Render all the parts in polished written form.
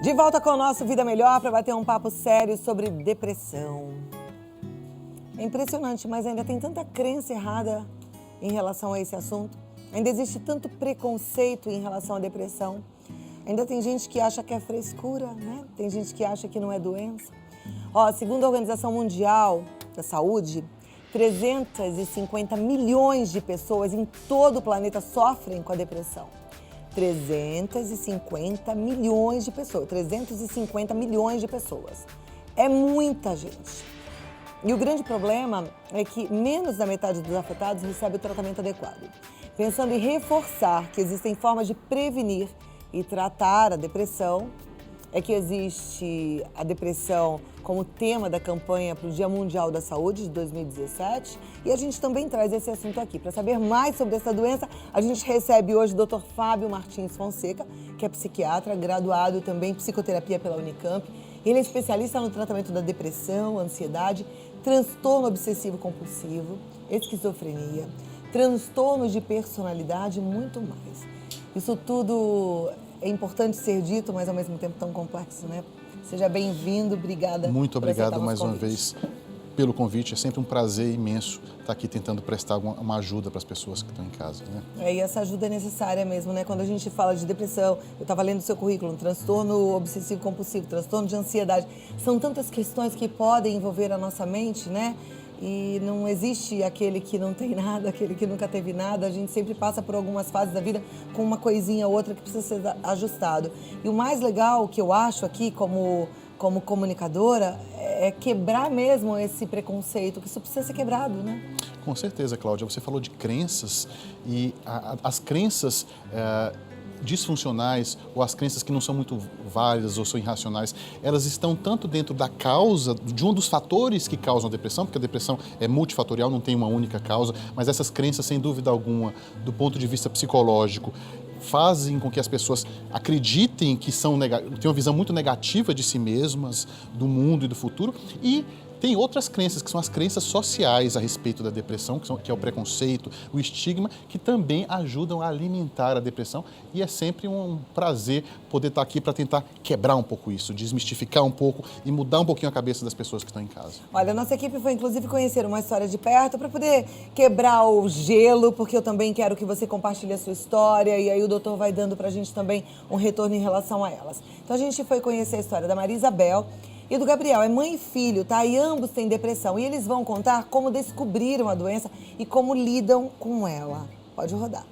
De volta com o nosso Vida Melhor para bater um papo sério sobre depressão. É impressionante, mas ainda tem tanta crença errada em relação a esse assunto. Ainda existe tanto preconceito em relação à depressão. Ainda tem gente que acha que é frescura, né? Tem gente que acha que não é doença. Segundo a Organização Mundial da Saúde, 350 milhões de pessoas em todo o planeta sofrem com a depressão. 350 milhões de pessoas. 350 milhões de pessoas. É muita gente. E o grande problema é que menos da metade dos afetados recebe o tratamento adequado. Pensando em reforçar que existem formas de prevenir e tratar a depressão, é que existe a depressão como tema da campanha para o Dia Mundial da Saúde de 2017. E a gente também traz esse assunto aqui. Para saber mais sobre essa doença, a gente recebe hoje o Dr. Fábio Martins Fonseca, que é psiquiatra, graduado também em psicoterapia pela Unicamp. Ele é especialista no tratamento da depressão, ansiedade, transtorno obsessivo-compulsivo, esquizofrenia, transtornos de personalidade e muito mais. Isso tudo é importante ser dito, mas ao mesmo tempo tão complexo, né? Seja bem-vindo, obrigada. Muito obrigado mais uma vez pelo convite. É sempre um prazer imenso estar aqui tentando prestar uma ajuda para as pessoas que estão em casa, né? E essa ajuda é necessária mesmo, né? Quando a gente fala de depressão, eu estava lendo o seu currículo, transtorno obsessivo-compulsivo, transtorno de ansiedade. São tantas questões que podem envolver a nossa mente, né? E não existe aquele que não tem nada, aquele que nunca teve nada. A gente sempre passa por algumas fases da vida com uma coisinha ou outra que precisa ser ajustado. E o mais legal que eu acho aqui como comunicadora é quebrar mesmo esse preconceito, que isso precisa ser quebrado, né? Com certeza, Cláudia. Você falou de crenças e as crenças disfuncionais ou as crenças que não são muito válidas ou são irracionais, elas estão tanto dentro da causa, de um dos fatores que causam a depressão, porque a depressão é multifatorial, não tem uma única causa, mas essas crenças, sem dúvida alguma, do ponto de vista psicológico, fazem com que as pessoas acreditem que têm uma visão muito negativa de si mesmas, do mundo e do futuro, e tem outras crenças, que são as crenças sociais a respeito da depressão, que é o preconceito, o estigma, que também ajudam a alimentar a depressão. E é sempre um prazer poder estar aqui para tentar quebrar um pouco isso, desmistificar um pouco e mudar um pouquinho a cabeça das pessoas que estão em casa. Olha, a nossa equipe foi inclusive conhecer uma história de perto para poder quebrar o gelo, porque eu também quero que você compartilhe a sua história e aí o doutor vai dando para a gente também um retorno em relação a elas. Então a gente foi conhecer a história da Maria Isabel e do Gabriel, é mãe e filho, tá? E ambos têm depressão. E eles vão contar como descobriram a doença e como lidam com ela. Pode rodar.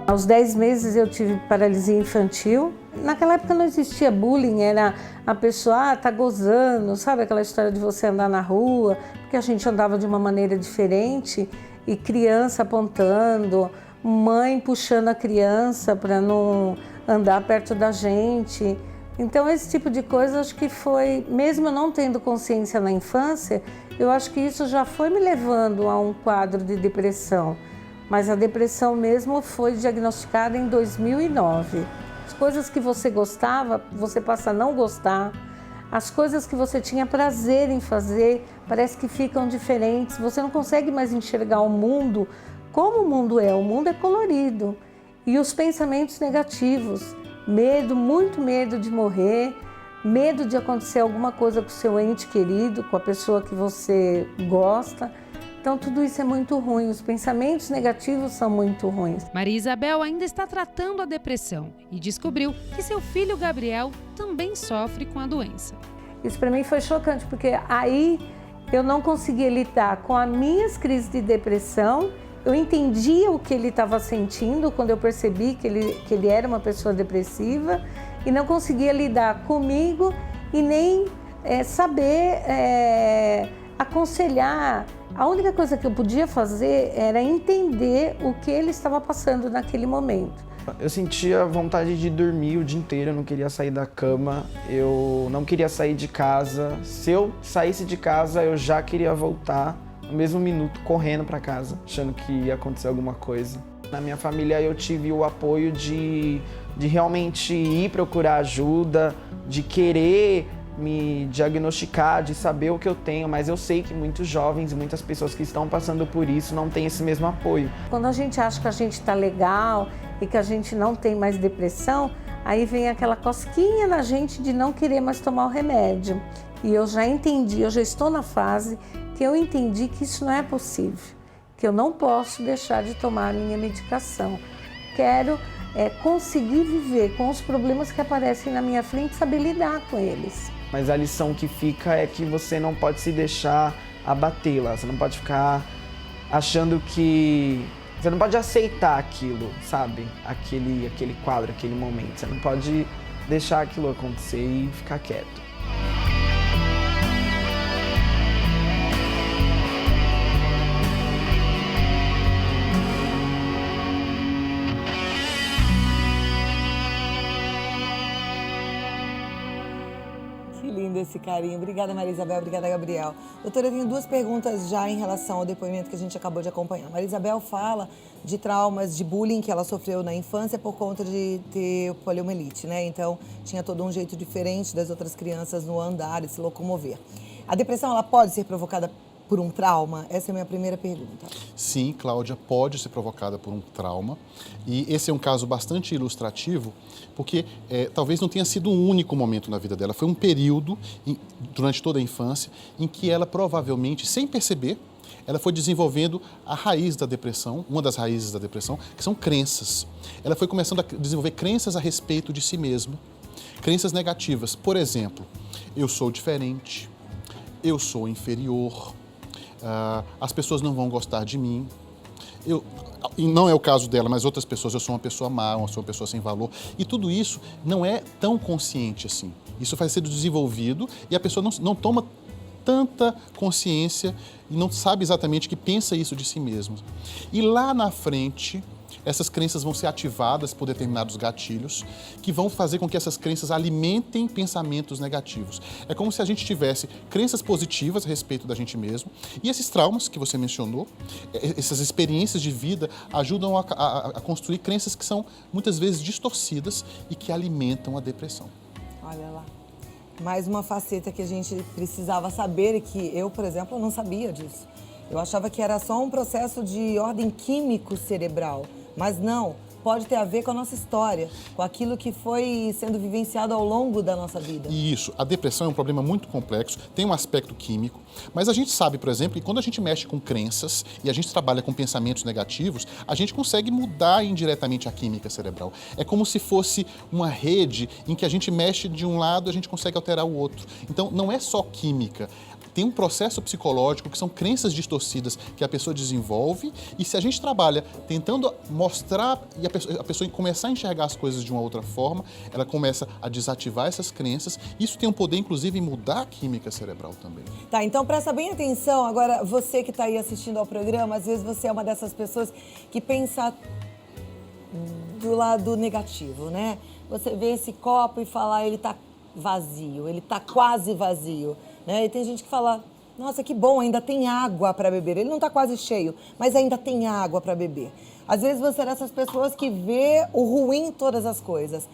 Aos 10 meses eu tive paralisia infantil. Naquela época não existia bullying, era a pessoa, tá gozando, sabe aquela história de você andar na rua, porque a gente andava de uma maneira diferente. E criança apontando, mãe puxando a criança para não andar perto da gente. Então esse tipo de coisa acho que foi, mesmo eu não tendo consciência na infância, eu acho que isso já foi me levando a um quadro de depressão. Mas a depressão mesmo foi diagnosticada em 2009. As coisas que você gostava, você passa a não gostar. As coisas que você tinha prazer em fazer parece que ficam diferentes. Você não consegue mais enxergar o mundo como o mundo é. O mundo é colorido. E os pensamentos negativos, medo, muito medo de morrer, medo de acontecer alguma coisa com o seu ente querido, com a pessoa que você gosta. Então tudo isso é muito ruim, os pensamentos negativos são muito ruins. Maria Isabel ainda está tratando a depressão e descobriu que seu filho Gabriel também sofre com a doença. Isso para mim foi chocante, porque aí eu não conseguia lidar com as minhas crises de depressão, eu entendia o que ele estava sentindo quando eu percebi que ele era uma pessoa depressiva e não conseguia lidar comigo e nem saber aconselhar. A única coisa que eu podia fazer era entender o que ele estava passando naquele momento. Eu sentia vontade de dormir o dia inteiro, eu não queria sair da cama, eu não queria sair de casa. Se eu saísse de casa, eu já queria voltar no mesmo minuto, correndo para casa, achando que ia acontecer alguma coisa. Na minha família eu tive o apoio de realmente ir procurar ajuda, de querer me diagnosticar, de saber o que eu tenho, mas eu sei que muitos jovens e muitas pessoas que estão passando por isso não têm esse mesmo apoio. Quando a gente acha que a gente está legal e que a gente não tem mais depressão, aí vem aquela cosquinha na gente de não querer mais tomar o remédio. E eu já entendi, eu já estou na fase que eu entendi que isso não é possível, que eu não posso deixar de tomar a minha medicação. Quero conseguir viver com os problemas que aparecem na minha frente, saber lidar com eles. Mas a lição que fica é que você não pode se deixar abatê-la, você não pode ficar achando que... Você não pode aceitar aquilo, sabe? Aquele quadro, aquele momento. Você não pode deixar aquilo acontecer e ficar quieto. Que lindo esse carinho. Obrigada, Maria Isabel. Obrigada, Gabriel. Doutora, eu tenho duas perguntas já em relação ao depoimento que a gente acabou de acompanhar. Maria Isabel fala de traumas de bullying que ela sofreu na infância por conta de ter poliomielite, né? Então, tinha todo um jeito diferente das outras crianças no andar e se locomover. A depressão, ela pode ser provocada por um trauma? Essa é a minha primeira pergunta. Sim, Cláudia, pode ser provocada por um trauma. E esse é um caso bastante ilustrativo, porque talvez não tenha sido um único momento na vida dela. Foi um período, durante toda a infância, em que ela provavelmente, sem perceber, ela foi desenvolvendo a raiz da depressão, uma das raízes da depressão, que são crenças. Ela foi começando a desenvolver crenças a respeito de si mesma, crenças negativas. Por exemplo, eu sou diferente, eu sou inferior, as pessoas não vão gostar de mim. E não é o caso dela, mas outras pessoas, eu sou uma pessoa má, eu sou uma pessoa sem valor. E tudo isso não é tão consciente assim. Isso vai sendo desenvolvido e a pessoa não toma tanta consciência e não sabe exatamente que pensa isso de si mesma. E lá na frente, essas crenças vão ser ativadas por determinados gatilhos que vão fazer com que essas crenças alimentem pensamentos negativos. É como se a gente tivesse crenças positivas a respeito da gente mesmo e esses traumas que você mencionou, essas experiências de vida ajudam a construir crenças que são muitas vezes distorcidas e que alimentam a depressão. Olha lá. Mais uma faceta que a gente precisava saber e que eu, por exemplo, não sabia disso. Eu achava que era só um processo de ordem químico cerebral. Mas não, pode ter a ver com a nossa história, com aquilo que foi sendo vivenciado ao longo da nossa vida. Isso, a depressão é um problema muito complexo, tem um aspecto químico, mas a gente sabe, por exemplo, que quando a gente mexe com crenças e a gente trabalha com pensamentos negativos, a gente consegue mudar indiretamente a química cerebral. É como se fosse uma rede em que a gente mexe de um lado e a gente consegue alterar o outro. Então, não é só química. Tem um processo psicológico que são crenças distorcidas que a pessoa desenvolve e se a gente trabalha tentando mostrar e a pessoa começar a enxergar as coisas de uma outra forma, ela começa a desativar essas crenças. Isso tem um poder, inclusive, em mudar a química cerebral também. Tá, então presta bem atenção. Agora, você que está aí assistindo ao programa, às vezes você é uma dessas pessoas que pensa do lado negativo, né? Você vê esse copo e fala, ele está vazio, ele está quase vazio. Né? E tem gente que fala, nossa, que bom, ainda tem água para beber. Ele não está quase cheio, mas ainda tem água para beber. Às vezes você é dessas pessoas que vê o ruim em todas as coisas.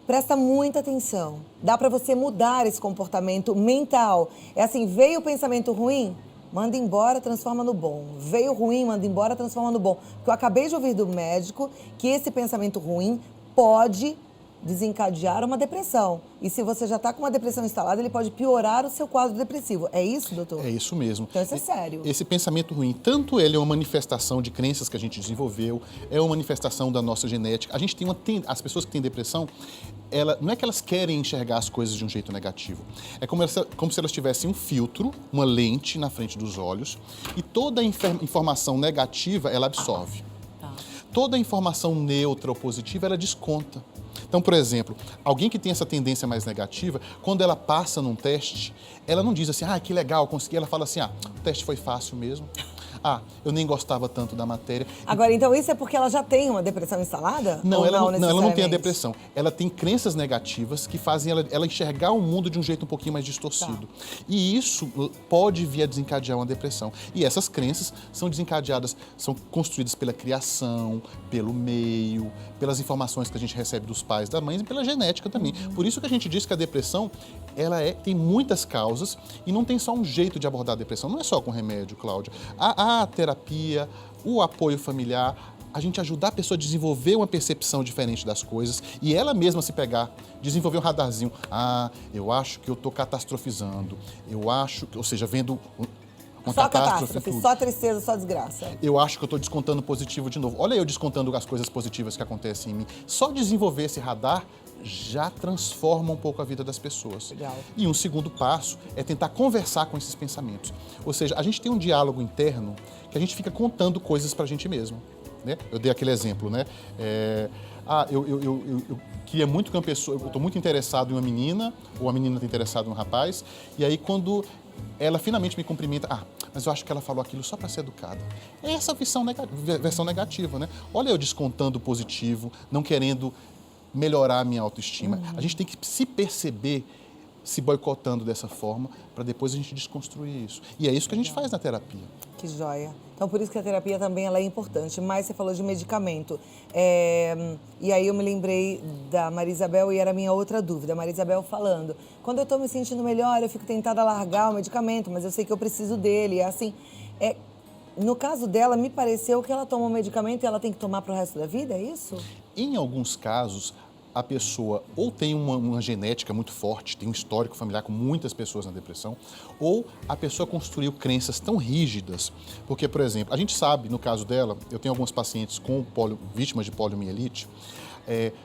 Presta muita atenção. Dá para você mudar esse comportamento mental. É assim, veio o pensamento ruim, manda embora, transforma no bom. Veio ruim, manda embora, transforma no bom. Porque eu acabei de ouvir do médico que esse pensamento ruim pode desencadear uma depressão. E se você já está com uma depressão instalada, ele pode piorar o seu quadro depressivo. É isso, doutor? É isso mesmo. Então isso é sério. Esse pensamento ruim, tanto ele é uma manifestação de crenças que a gente desenvolveu, é uma manifestação da nossa genética. A gente tem as pessoas que têm depressão, não é que elas querem enxergar as coisas de um jeito negativo. É como se elas tivessem um filtro, uma lente na frente dos olhos e toda a informação negativa ela absorve. Toda a informação neutra ou positiva ela desconta. Então, por exemplo, alguém que tem essa tendência mais negativa, quando ela passa num teste, ela não diz assim, que legal, consegui. Ela fala assim, o teste foi fácil mesmo. Ah, eu nem gostava tanto da matéria. Agora, então isso é porque ela já tem uma depressão instalada? Não, Ou ela não tem a necessariamente? depressão. Ela tem crenças negativas que fazem ela enxergar o mundo de um jeito um pouquinho mais distorcido. E isso pode vir a desencadear uma depressão. E essas crenças são desencadeadas, são construídas pela criação, pelo meio, pelas informações que a gente recebe dos pais, da mãe e pela genética também. Por isso que a gente diz que a depressão, tem muitas causas e não tem só um jeito de abordar a depressão. Não é só com remédio, Cláudia. A terapia, o apoio familiar, a gente ajudar a pessoa a desenvolver uma percepção diferente das coisas e ela mesma se pegar, desenvolver um radarzinho. Ah, eu acho que eu estou catastrofizando. Eu acho, ou seja, vendo uma Só catástrofe. catástrofe, só tristeza, só desgraça. Eu acho que eu estou descontando positivo de novo. Olha eu descontando as coisas positivas que acontecem em mim. Só desenvolver esse radar já transforma um pouco a vida das pessoas. Legal. E um segundo passo é tentar conversar com esses pensamentos. Ou seja, a gente tem um diálogo interno que a gente fica contando coisas para a gente mesmo. Né? Eu dei aquele exemplo, né? Eu queria muito que uma pessoa... Eu estou muito interessado em uma menina, ou a menina está interessada em um rapaz, e aí quando ela finalmente me cumprimenta, mas eu acho que ela falou aquilo só para ser educada. É essa versão negativa, né? Olha eu descontando o positivo, não querendo melhorar a minha autoestima. A gente tem que se perceber se boicotando dessa forma para depois a gente desconstruir isso. E é isso que a gente faz na terapia. Que joia. Então, por isso que a terapia também ela é importante. Mas você falou de medicamento. E aí eu me lembrei da Maria Isabel e era a minha outra dúvida. A Maria Isabel falando, quando eu estou me sentindo melhor, eu fico tentada a largar o medicamento, mas eu sei que eu preciso dele. É assim, no caso dela, me pareceu que ela toma um medicamento e ela tem que tomar para o resto da vida, é isso? Em alguns casos, a pessoa ou tem uma genética muito forte, tem um histórico familiar com muitas pessoas na depressão, ou a pessoa construiu crenças tão rígidas. Porque, por exemplo, a gente sabe, no caso dela, eu tenho alguns pacientes com vítimas de poliomielite.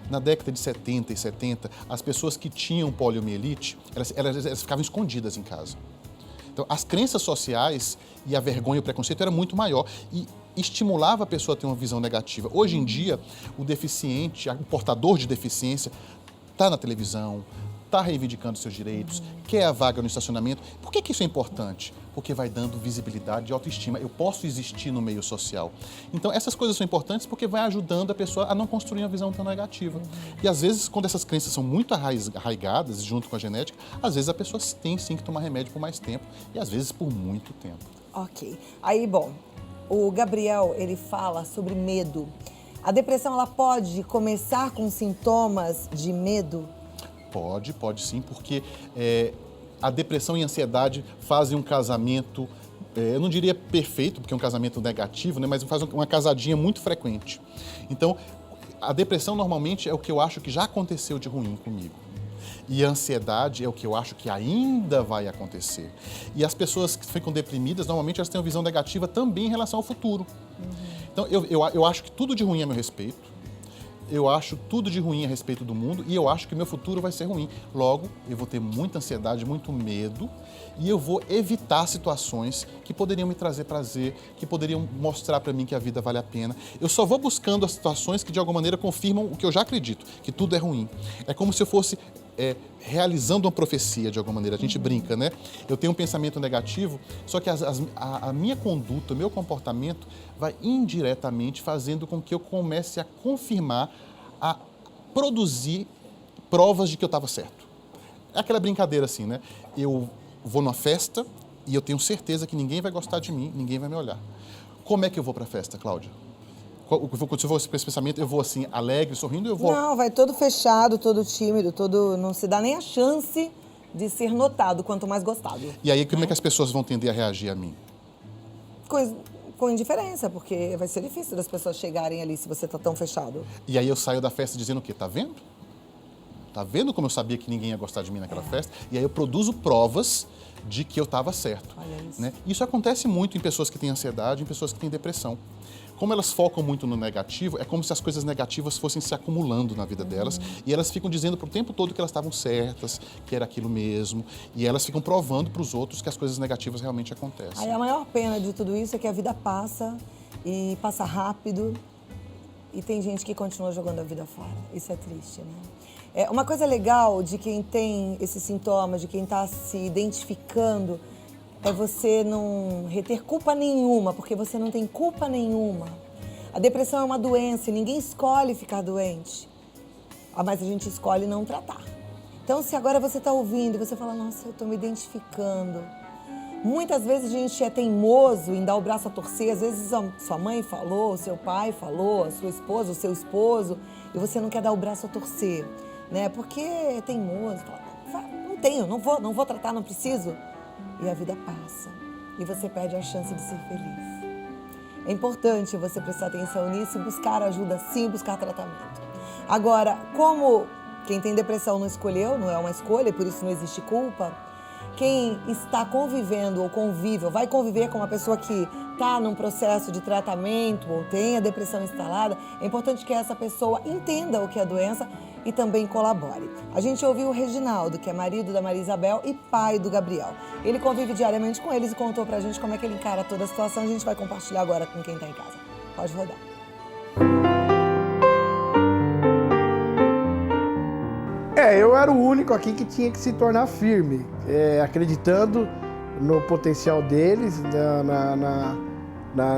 Na década de 70 e 70, as pessoas que tinham poliomielite, elas ficavam escondidas em casa. Então, as crenças sociais e a vergonha e o preconceito era muito maior e estimulava a pessoa a ter uma visão negativa. Hoje em dia, o deficiente, o portador de deficiência, está na televisão, está reivindicando seus direitos, quer a vaga no estacionamento. Por que isso é importante? Porque vai dando visibilidade e autoestima. Eu posso existir no meio social. Então, essas coisas são importantes porque vai ajudando a pessoa a não construir uma visão tão negativa. E, às vezes, quando essas crenças são muito arraigadas, junto com a genética, às vezes a pessoa tem, sim, que tomar remédio por mais tempo e, às vezes, por muito tempo. Ok. Aí, bom, o Gabriel, ele fala sobre medo. A depressão, ela pode começar com sintomas de medo? Pode sim, porque a depressão e a ansiedade fazem um casamento, eu não diria perfeito, porque é um casamento negativo, né, mas faz uma casadinha muito frequente. Então, a depressão normalmente é o que eu acho que já aconteceu de ruim comigo. E a ansiedade é o que eu acho que ainda vai acontecer. E as pessoas que ficam deprimidas, normalmente elas têm uma visão negativa também em relação ao futuro. Então, eu acho que tudo de ruim é meu respeito. Eu acho tudo de ruim a respeito do mundo e eu acho que o meu futuro vai ser ruim. Logo, eu vou ter muita ansiedade, muito medo e eu vou evitar situações que poderiam me trazer prazer, que poderiam mostrar para mim que a vida vale a pena. Eu só vou buscando as situações que de alguma maneira confirmam o que eu já acredito, que tudo é ruim. É como se eu fosse realizando uma profecia de alguma maneira. A gente brinca, né? Eu tenho um pensamento negativo, só que a minha conduta, o meu comportamento vai indiretamente fazendo com que eu comece a confirmar, a produzir provas de que eu estava certo. É aquela brincadeira assim, né? Eu vou numa festa e eu tenho certeza que ninguém vai gostar de mim, ninguém vai me olhar. Como é que eu vou para a festa, Cláudia? Se eu vou com esse pensamento, eu vou assim, alegre, sorrindo, eu vou... Não, vai todo fechado, todo tímido, não se dá nem a chance de ser notado, quanto mais gostado. E aí, como é que as pessoas vão tender a reagir a mim? Com indiferença, porque vai ser difícil das pessoas chegarem ali se você tá tão fechado. E aí eu saio da festa dizendo o quê? Tá vendo? Tá vendo como eu sabia que ninguém ia gostar de mim naquela festa? E aí eu produzo provas de que eu estava certo. Olha isso. Né? Isso acontece muito em pessoas que têm ansiedade, em pessoas que têm depressão. Como elas focam muito no negativo, é como se as coisas negativas fossem se acumulando na vida delas e elas ficam dizendo pro tempo todo que elas estavam certas, que era aquilo mesmo, e elas ficam provando para os outros que as coisas negativas realmente acontecem. Aí a maior pena de tudo isso é que a vida passa e passa rápido e tem gente que continua jogando a vida fora. Isso é triste, né? Uma coisa legal de quem tem esses sintomas, de quem está se identificando, é você não reter culpa nenhuma, porque você não tem culpa nenhuma. A depressão é uma doença e ninguém escolhe ficar doente, mas a gente escolhe não tratar. Então, se agora você está ouvindo e você fala, nossa, eu estou me identificando. Muitas vezes a gente é teimoso em dar o braço a torcer, às vezes a sua mãe falou, o seu pai falou, a sua esposa, o seu esposo, e você não quer dar o braço a torcer, né? Porque é teimoso, fala, não tenho, não vou tratar, não preciso. E a vida passa, e você perde a chance de ser feliz. É importante você prestar atenção nisso e buscar ajuda sim, buscar tratamento. Agora, como quem tem depressão não escolheu, não é uma escolha, por isso não existe culpa, quem está convivendo ou convive, ou vai conviver com uma pessoa que está num processo de tratamento ou tem a depressão instalada, é importante que essa pessoa entenda o que é a doença e também colabore. A gente ouviu o Reginaldo, que é marido da Maria Isabel e pai do Gabriel. Ele convive diariamente com eles e contou pra gente como é que ele encara toda a situação. A gente vai compartilhar agora com quem está em casa. Pode rodar. Eu era o único aqui que tinha que se tornar firme, acreditando no potencial deles,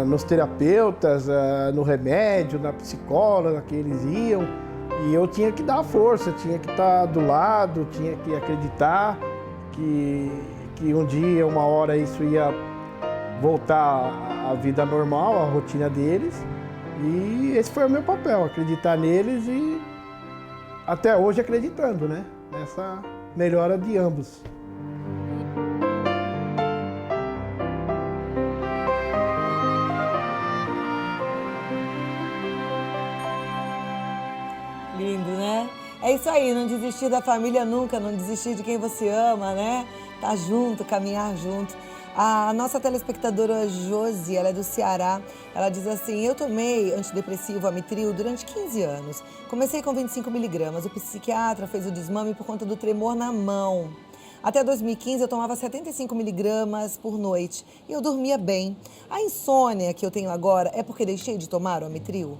nos terapeutas, no remédio, na psicóloga que eles iam. E eu tinha que dar força, tinha que estar do lado, tinha que acreditar que um dia, uma hora, isso ia voltar à vida normal, à rotina deles. E esse foi o meu papel, acreditar neles e até hoje acreditando, né? Nessa melhora de ambos. Lindo, né? É isso aí, não desistir da família nunca, não desistir de quem você ama, né? Tá junto, caminhar junto. A nossa telespectadora Josi, ela é do Ceará, ela diz assim, eu tomei antidepressivo Amitril durante 15 anos. Comecei com 25 miligramas, o psiquiatra fez o desmame por conta do tremor na mão. Até 2015 eu tomava 75 miligramas por noite e eu dormia bem. A insônia que eu tenho agora é porque deixei de tomar o Amitril?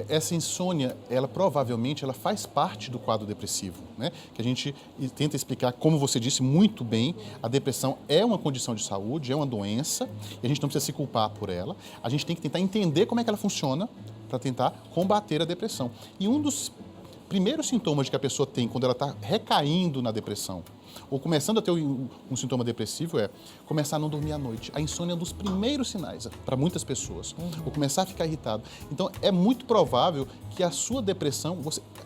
Essa insônia, ela provavelmente faz parte do quadro depressivo, né? Que a gente tenta explicar, como você disse muito bem, a depressão é uma condição de saúde, é uma doença, e a gente não precisa se culpar por ela. A gente tem que tentar entender como é que ela funciona para tentar combater a depressão. E um dos primeiros sintomas que a pessoa tem quando ela está recaindo na depressão, ou começando a ter um sintoma depressivo, é começar a não dormir à noite. A insônia é um dos primeiros sinais para muitas pessoas. Ou começar a ficar irritado. Então, é muito provável que a sua depressão,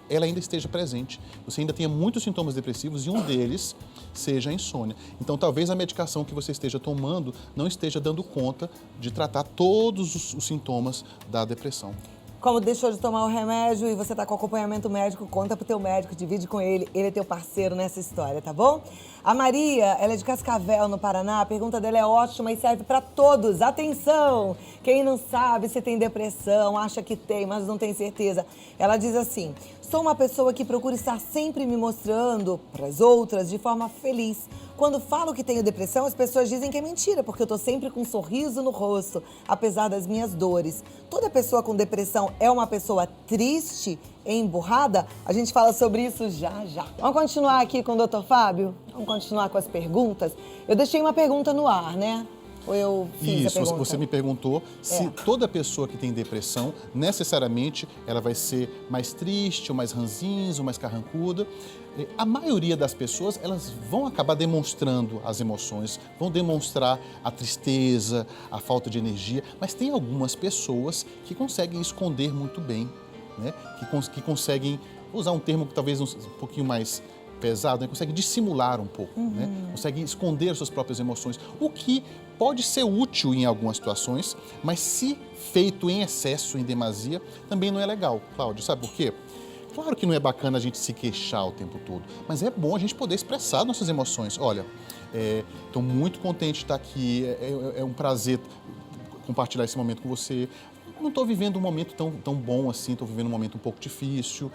ela ainda esteja presente. Você ainda tenha muitos sintomas depressivos e um deles seja a insônia. Então, talvez a medicação que você esteja tomando não esteja dando conta de tratar todos os sintomas da depressão. Como deixou de tomar o remédio e você está com acompanhamento médico, conta pro teu médico, divide com ele é teu parceiro nessa história, tá bom? A Maria, ela é de Cascavel, no Paraná, a pergunta dela é ótima e serve para todos. Atenção! Quem não sabe se tem depressão, acha que tem, mas não tem certeza. Ela diz assim, sou uma pessoa que procura estar sempre me mostrando para as outras de forma feliz. Quando falo que tenho depressão, as pessoas dizem que é mentira, porque eu tô sempre com um sorriso no rosto, apesar das minhas dores. Toda pessoa com depressão é uma pessoa triste e emburrada? A gente fala sobre isso já, já. Vamos continuar aqui com o Dr. Fábio? Vamos continuar com as perguntas? Eu deixei uma pergunta no ar, né? Ou eu fiz a pergunta? Você me perguntou se toda pessoa que tem depressão, necessariamente, ela vai ser mais triste, ou mais ranzinza, ou mais carrancuda. A maioria das pessoas, elas vão acabar demonstrando as emoções, vão demonstrar a tristeza, a falta de energia, mas tem algumas pessoas que conseguem esconder muito bem, né? Que conseguem, usar um termo que talvez um pouquinho mais pesado, né? Consegue dissimular um pouco, né? Consegue esconder as suas próprias emoções, o que pode ser útil em algumas situações, mas se feito em excesso, em demasia, também não é legal, Cláudio. Sabe por quê? Claro que não é bacana a gente se queixar o tempo todo, mas é bom a gente poder expressar nossas emoções. Olha, estou muito contente de estar aqui, é um prazer compartilhar esse momento com você. Não estou vivendo um momento tão bom assim, estou vivendo um momento um pouco difícil,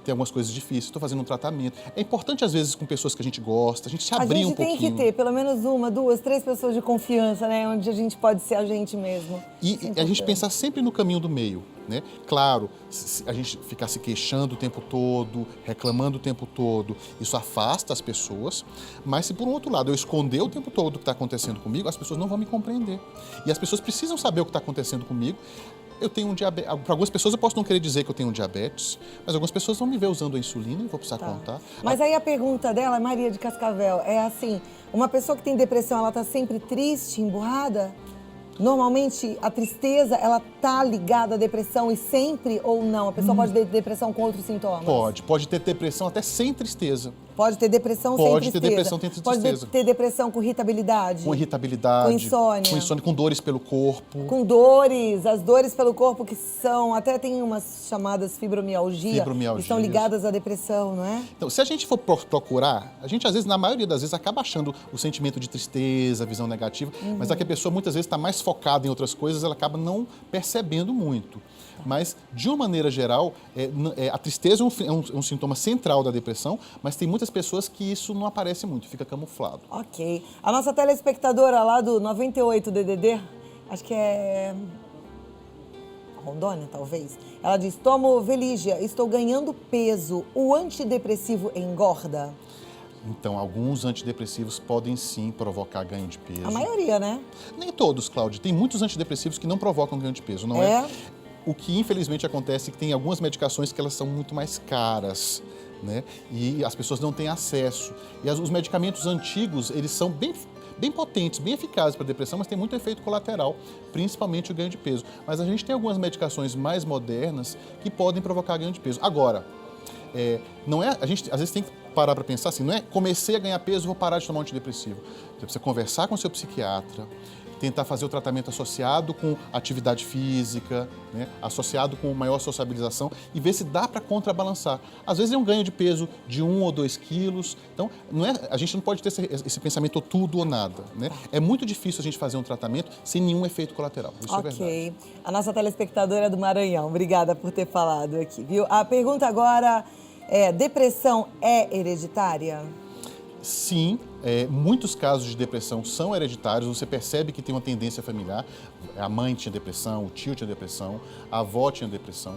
tem algumas coisas difíceis, estou fazendo um tratamento. É importante, às vezes, com pessoas que a gente gosta, a gente se abrir um pouquinho. A gente tem que ter pelo menos uma, duas, três pessoas de confiança, né? Onde a gente pode ser a gente mesmo. E a gente pensar sempre no caminho do meio. né? Claro, se a gente ficar se queixando o tempo todo, reclamando o tempo todo, isso afasta as pessoas, mas se por um outro lado eu esconder o tempo todo o que está acontecendo comigo, as pessoas não vão me compreender. E as pessoas precisam saber o que está acontecendo comigo. Eu tenho um diabetes. Para algumas pessoas eu posso não querer dizer que eu tenho um diabetes, mas algumas pessoas vão me ver usando a insulina e vou precisar contar. Mas aí a pergunta dela, Maria de Cascavel, é assim, uma pessoa que tem depressão, ela está sempre triste, emburrada? Normalmente, a tristeza, ela tá ligada à depressão e sempre ou não? A pessoa pode ter depressão com outros sintomas? Pode ter depressão até sem tristeza. Pode ter depressão sem tristeza? Pode ter depressão sem tristeza. Pode ter depressão com irritabilidade? Com irritabilidade. Com insônia? Com dores pelo corpo. Com dores, as dores pelo corpo que são, até tem umas chamadas fibromialgia, que estão ligadas à depressão, não é? Então, se a gente for procurar, a gente às vezes, na maioria das vezes, acaba achando o sentimento de tristeza, a visão negativa, mas é que a pessoa muitas vezes está mais focada em outras coisas, ela acaba não percebendo muito. Mas, de uma maneira geral, a tristeza é um sintoma central da depressão, mas tem muitas pessoas que isso não aparece muito, fica camuflado. Ok. A nossa telespectadora lá do 98 DDD, acho que é Rondônia, talvez, ela diz, tomo Velígia, estou ganhando peso, o antidepressivo engorda? Então, alguns antidepressivos podem sim provocar ganho de peso. A maioria, né? Nem todos, Cláudia. Tem muitos antidepressivos que não provocam ganho de peso, não é? O que infelizmente acontece é que tem algumas medicações que elas são muito mais caras, né? E as pessoas não têm acesso. E os medicamentos antigos, eles são bem potentes, bem eficazes para a depressão, mas tem muito efeito colateral, principalmente o ganho de peso. Mas a gente tem algumas medicações mais modernas que podem provocar ganho de peso. Agora, a gente às vezes tem que parar para pensar assim, não é comecei a ganhar peso, vou parar de tomar um antidepressivo. Você precisa conversar com o seu psiquiatra, tentar fazer o tratamento associado com atividade física, né, associado com maior sociabilização e ver se dá para contrabalançar. Às vezes é um ganho de peso de 1 ou 2 quilos, então a gente não pode ter esse pensamento tudo ou nada, né? É muito difícil a gente fazer um tratamento sem nenhum efeito colateral, isso é verdade. Ok. A nossa telespectadora é do Maranhão, obrigada por ter falado aqui, viu? A pergunta agora é, depressão é hereditária? Sim, muitos casos de depressão são hereditários, você percebe que tem uma tendência familiar, a mãe tinha depressão, o tio tinha depressão, a avó tinha depressão,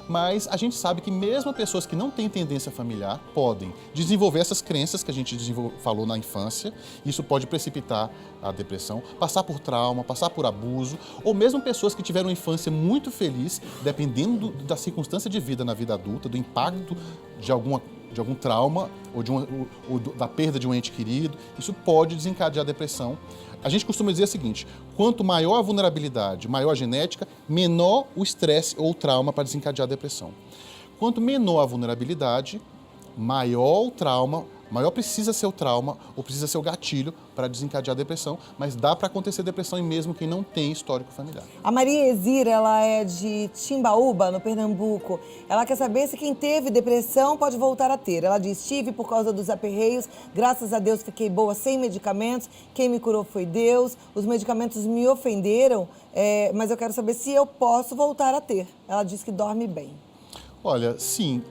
mas a gente sabe que mesmo pessoas que não têm tendência familiar podem desenvolver essas crenças que a gente falou na infância, isso pode precipitar a depressão, passar por trauma, passar por abuso, ou mesmo pessoas que tiveram uma infância muito feliz, dependendo da circunstância de vida na vida adulta, do impacto de algum trauma ou da perda de um ente querido, isso pode desencadear a depressão. A gente costuma dizer o seguinte, quanto maior a vulnerabilidade, maior a genética, menor o estresse ou o trauma para desencadear a depressão. Quanto menor a vulnerabilidade, maior o trauma, maior precisa ser o trauma ou precisa ser o gatilho para desencadear a depressão, mas dá para acontecer depressão em mesmo quem não tem histórico familiar. A Maria Exira, ela é de Timbaúba, no Pernambuco. Ela quer saber se quem teve depressão pode voltar a ter. Ela diz, tive por causa dos aperreios, graças a Deus fiquei boa sem medicamentos, quem me curou foi Deus, os medicamentos me ofenderam, mas eu quero saber se eu posso voltar a ter. Ela diz que dorme bem. Olha, sim,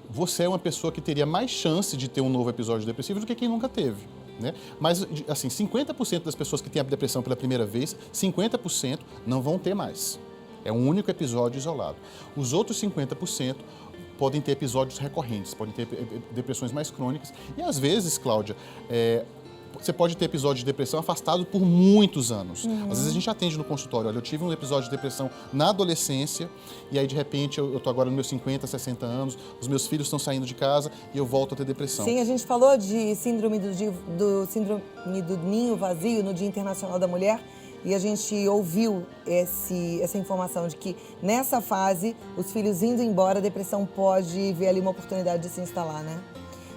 você é uma pessoa que teria mais chance de ter um novo episódio depressivo do que quem nunca teve, né? Mas, assim, 50% das pessoas que têm a depressão pela primeira vez, 50% não vão ter mais. É um único episódio isolado. Os outros 50% podem ter episódios recorrentes, podem ter depressões mais crônicas. E, às vezes, Cláudia, você pode ter episódio de depressão afastado por muitos anos. Às vezes a gente atende no consultório, olha, eu tive um episódio de depressão na adolescência e aí de repente eu estou agora nos meus 50, 60 anos, os meus filhos estão saindo de casa e eu volto a ter depressão. Sim, a gente falou de síndrome do ninho vazio no Dia Internacional da Mulher e a gente ouviu essa informação de que nessa fase, os filhos indo embora, a depressão pode ver ali uma oportunidade de se instalar, né?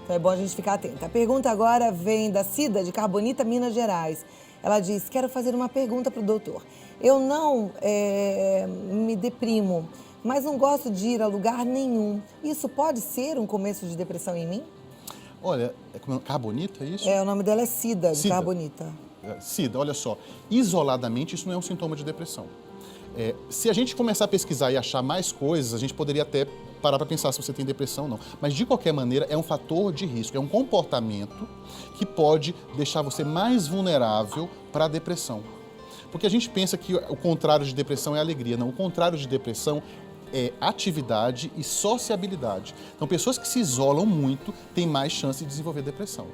Então é bom a gente ficar atento. A pergunta agora vem da Cida, de Carbonita, Minas Gerais. Ela diz, quero fazer uma pergunta para o doutor. Eu não me deprimo, mas não gosto de ir a lugar nenhum. Isso pode ser um começo de depressão em mim? Olha, Carbonita, é isso? O nome dela é Cida, de Carbonita. Cida, olha só, isoladamente isso não é um sintoma de depressão. Se a gente começar a pesquisar e achar mais coisas, a gente poderia até parar para pensar se você tem depressão ou não. Mas, de qualquer maneira, é um fator de risco, é um comportamento que pode deixar você mais vulnerável para a depressão. Porque a gente pensa que o contrário de depressão é alegria. Não, o contrário de depressão é atividade e sociabilidade. Então, pessoas que se isolam muito têm mais chance de desenvolver depressão.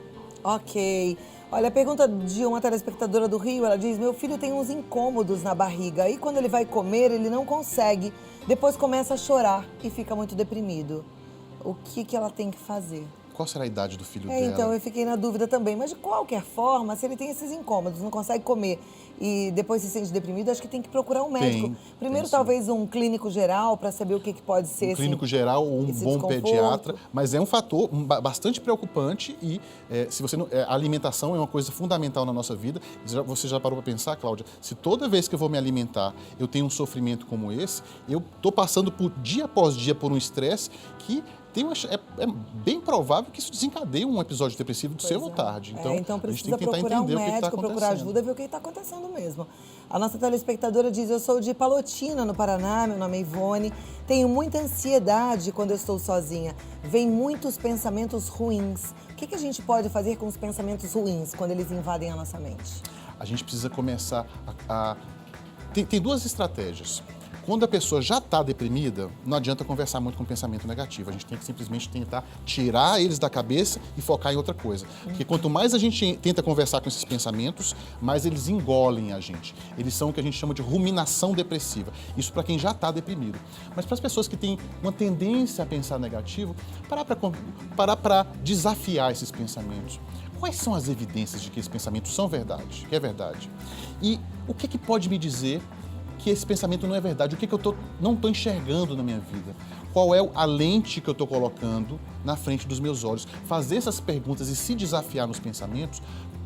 Ok. Olha, a pergunta de uma telespectadora do Rio, ela diz: meu filho tem uns incômodos na barriga e quando ele vai comer, ele não consegue. Depois começa a chorar e fica muito deprimido. O que ela tem que fazer? Qual será a idade do filho dela? Então, eu fiquei na dúvida também. Mas, de qualquer forma, se ele tem esses incômodos, não consegue comer e depois se sente deprimido, acho que tem que procurar um médico. Primeiro, talvez um clínico geral, para saber o que pode ser. Um clínico geral ou um bom pediatra. Mas é um fator bastante preocupante e se você não, a alimentação é uma coisa fundamental na nossa vida. Você já parou para pensar, Cláudia? Se toda vez que eu vou me alimentar, eu tenho um sofrimento como esse, eu estou passando dia após dia por um estresse que é bem provável que isso desencadeie um episódio depressivo cedo ou tarde. Então precisa procurar um médico, procurar ajuda, ver o que está acontecendo mesmo. A nossa telespectadora diz: eu sou de Palotina, no Paraná, meu nome é Ivone, tenho muita ansiedade quando eu estou sozinha, vem muitos pensamentos ruins. O que a gente pode fazer com os pensamentos ruins quando eles invadem a nossa mente? A gente precisa começar Tem duas estratégias. Quando a pessoa já está deprimida, não adianta conversar muito com pensamento negativo. A gente tem que simplesmente tentar tirar eles da cabeça e focar em outra coisa. Porque quanto mais a gente tenta conversar com esses pensamentos, mais eles engolem a gente. Eles são o que a gente chama de ruminação depressiva. Isso para quem já está deprimido. Mas para as pessoas que têm uma tendência a pensar negativo, parar para desafiar esses pensamentos. Quais são as evidências de que esses pensamentos são verdade, que é verdade? E o que pode me dizer que esse pensamento não é verdade? O que eu não estou enxergando na minha vida? Qual é a lente que eu estou colocando na frente dos meus olhos? Fazer essas perguntas e se desafiar nos pensamentos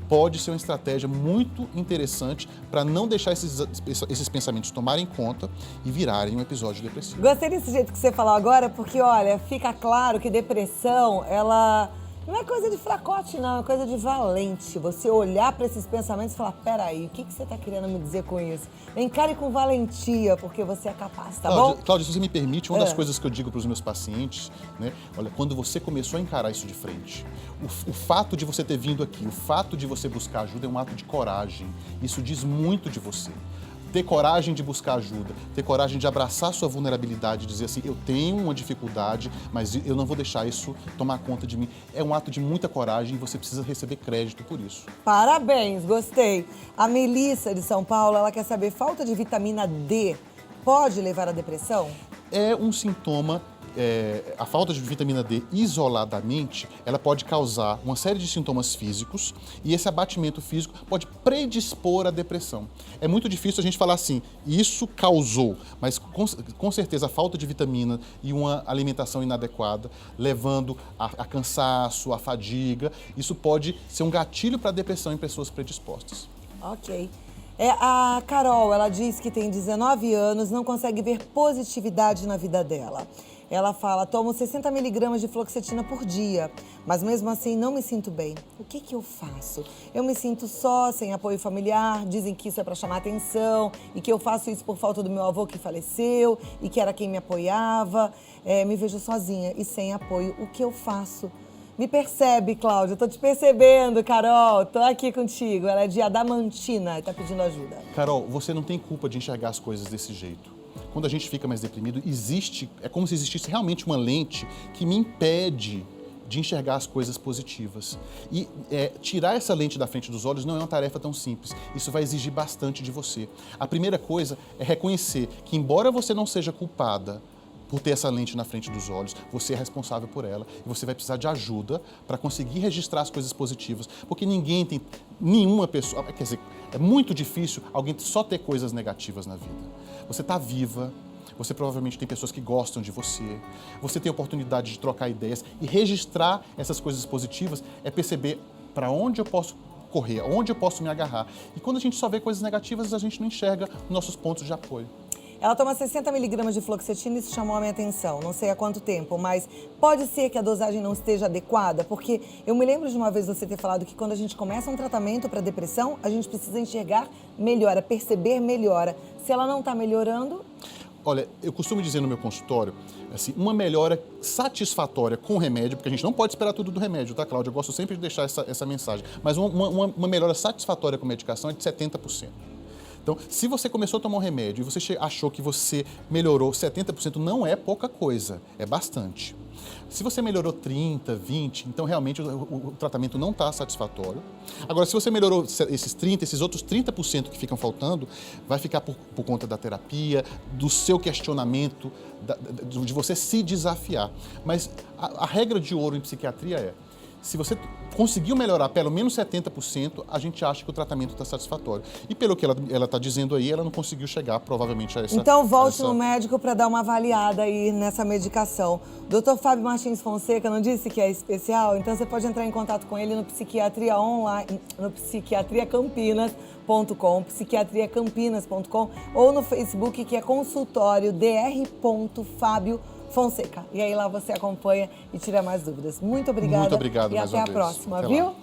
pode ser uma estratégia muito interessante para não deixar esses pensamentos tomarem conta e virarem um episódio depressivo. Gostei desse jeito que você falou agora, porque, olha, fica claro que depressão, ela não é coisa de fracote, não, é coisa de valente. Você olhar para esses pensamentos e falar: peraí, o que você está querendo me dizer com isso? Encare com valentia, porque você é capaz, tá bom? Cláudia, se você me permite, uma das coisas que eu digo para os meus pacientes, né? Olha, quando você começou a encarar isso de frente, o fato de você ter vindo aqui, o fato de você buscar ajuda é um ato de coragem. Isso diz muito de você. Ter coragem de buscar ajuda, ter coragem de abraçar sua vulnerabilidade, dizer assim: eu tenho uma dificuldade, mas eu não vou deixar isso tomar conta de mim. É um ato de muita coragem e você precisa receber crédito por isso. Parabéns, gostei. A Melissa, de São Paulo, ela quer saber: falta de vitamina D pode levar à depressão? É um sintoma. A falta de vitamina D isoladamente, ela pode causar uma série de sintomas físicos e esse abatimento físico pode predispor à depressão. É muito difícil a gente falar assim: isso causou, mas com certeza a falta de vitamina e uma alimentação inadequada, levando a cansaço, a fadiga, isso pode ser um gatilho para a depressão em pessoas predispostas. Ok. A Carol, ela diz que tem 19 anos, não consegue ver positividade na vida dela. Ela fala: tomo 60 miligramas de fluoxetina por dia, mas mesmo assim não me sinto bem. O que eu faço? Eu me sinto só, sem apoio familiar, dizem que isso é para chamar atenção e que eu faço isso por falta do meu avô que faleceu e que era quem me apoiava. Me vejo sozinha e sem apoio. O que eu faço? Me percebe, Cláudia. Eu tô te percebendo, Carol. Tô aqui contigo. Ela é de Adamantina e tá pedindo ajuda. Carol, você não tem culpa de enxergar as coisas desse jeito. Quando a gente fica mais deprimido, é como se existisse realmente uma lente que me impede de enxergar as coisas positivas. E tirar essa lente da frente dos olhos não é uma tarefa tão simples. Isso vai exigir bastante de você. A primeira coisa é reconhecer que, embora você não seja culpada por ter essa lente na frente dos olhos, você é responsável por ela e você vai precisar de ajuda para conseguir registrar as coisas positivas, porque nenhuma pessoa, quer dizer, é muito difícil alguém só ter coisas negativas na vida. Você está viva, você provavelmente tem pessoas que gostam de você, você tem a oportunidade de trocar ideias e registrar essas coisas positivas é perceber para onde eu posso correr, onde eu posso me agarrar. E quando a gente só vê coisas negativas, a gente não enxerga nossos pontos de apoio. Ela toma 60 miligramas de fluoxetina e isso chamou a minha atenção. Não sei há quanto tempo, mas pode ser que a dosagem não esteja adequada, porque eu me lembro de uma vez você ter falado que quando a gente começa um tratamento para depressão, a gente precisa enxergar melhora, perceber melhora. Se ela não está melhorando... Olha, eu costumo dizer no meu consultório, assim, uma melhora satisfatória com o remédio, porque a gente não pode esperar tudo do remédio, tá, Cláudia? Eu gosto sempre de deixar essa mensagem, mas uma melhora satisfatória com medicação é de 70%. Então, se você começou a tomar um remédio e você achou que você melhorou 70%, não é pouca coisa, é bastante. Se você melhorou 30, 20, então realmente o tratamento não está satisfatório. Agora, se você melhorou esses 30, esses outros 30% que ficam faltando, vai ficar por conta da terapia, do seu questionamento, de você se desafiar. Mas a regra de ouro em psiquiatria é, se você conseguiu melhorar pelo menos 70%, a gente acha que o tratamento está satisfatório. E pelo que ela está dizendo aí, ela não conseguiu chegar provavelmente a essa... Então volte no médico para dar uma avaliada aí nessa medicação. Dr. Fábio Martins Fonseca não disse que é especial? Então você pode entrar em contato com ele no Psiquiatria Online, no psiquiatriacampinas.com, psiquiatriacampinas.com ou no Facebook, que é consultório dr.fábio Fonseca. E aí lá você acompanha e tira mais dúvidas. Muito obrigada. Muito obrigado e mais até uma a vez. próxima, Até viu? lá.